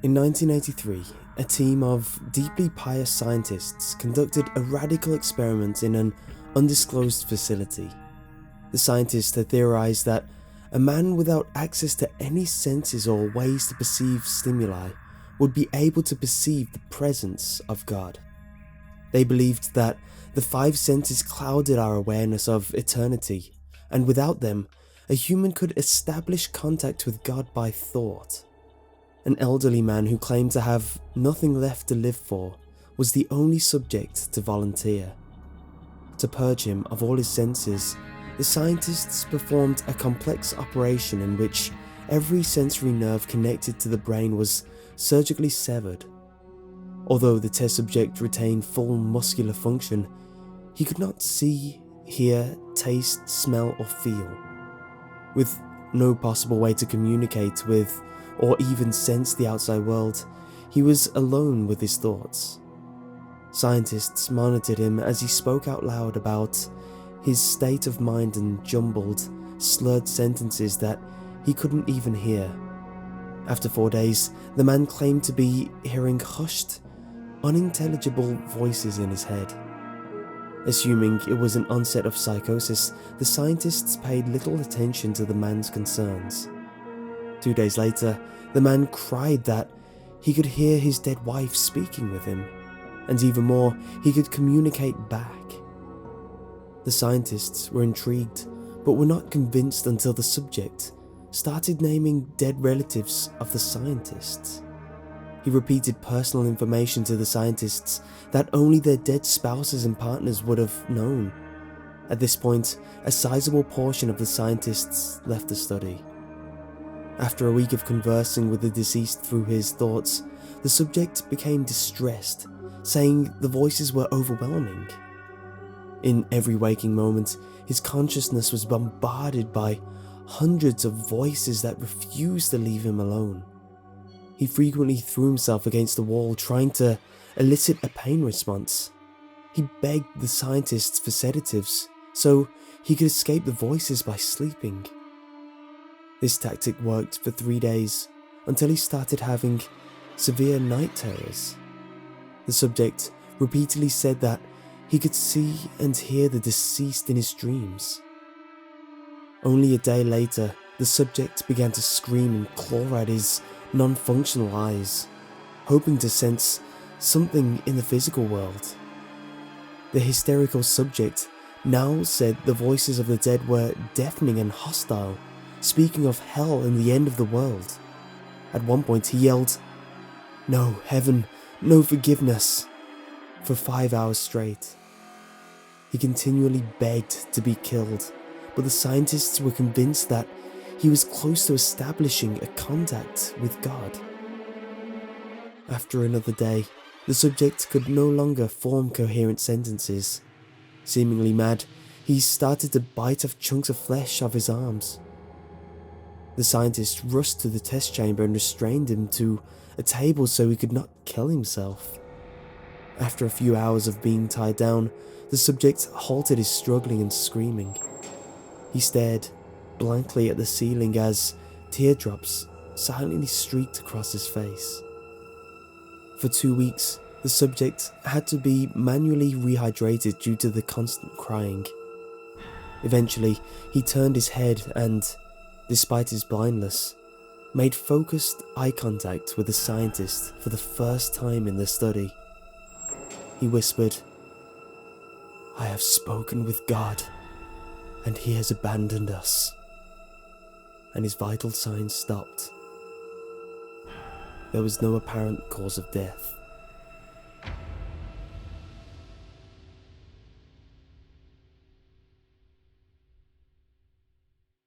In 1983, a team of deeply pious scientists conducted a radical experiment in an undisclosed facility. The scientists had theorized that a man without access to any senses or ways to perceive stimuli would be able to perceive the presence of God. They believed that the five senses clouded our awareness of eternity, and without them, a human could establish contact with God by thought. An elderly man who claimed to have nothing left to live for was the only subject to volunteer. To purge him of all his senses, the scientists performed a complex operation in which every sensory nerve connected to the brain was surgically severed. Although the test subject retained full muscular function, he could not see, hear, taste, smell, or feel. With no possible way to communicate with or even sense the outside world, he was alone with his thoughts. Scientists monitored him as he spoke out loud about his state of mind and jumbled, slurred sentences that he couldn't even hear. After 4 days, the man claimed to be hearing hushed, unintelligible voices in his head. Assuming it was an onset of psychosis, the scientists paid little attention to the man's concerns. 2 days later, the man cried that he could hear his dead wife speaking with him, and even more, he could communicate back. The scientists were intrigued, but were not convinced until the subject started naming dead relatives of the scientists. He repeated personal information to the scientists that only their dead spouses and partners would have known. At this point, a sizable portion of the scientists left the study. After a week of conversing with the deceased through his thoughts, the subject became distressed, saying the voices were overwhelming. In every waking moment, his consciousness was bombarded by hundreds of voices that refused to leave him alone. He frequently threw himself against the wall, trying to elicit a pain response. He begged the scientists for sedatives so he could escape the voices by sleeping. This tactic worked for 3 days until he started having severe night terrors. The subject repeatedly said that he could see and hear the deceased in his dreams. Only a day later, the subject began to scream and claw at his non-functional eyes, hoping to sense something in the physical world. The hysterical subject now said the voices of the dead were deafening and hostile, speaking of hell and the end of the world. At one point he yelled, "No heaven, no forgiveness," for 5 hours straight. He continually begged to be killed, but the scientists were convinced that he was close to establishing a contact with God. After another day, the subject could no longer form coherent sentences. Seemingly mad, he started to bite off chunks of flesh off his arms. The scientists rushed to the test chamber and restrained him to a table so he could not kill himself. After a few hours of being tied down, the subject halted his struggling and screaming. He stared blankly at the ceiling as teardrops silently streaked across his face. For 2 weeks, the subject had to be manually rehydrated due to the constant crying. Eventually, he turned his head and, despite his blindness, made focused eye contact with the scientist for the first time in the study. He whispered, "I have spoken with God, and he has abandoned us." And his vital signs stopped. There was no apparent cause of death.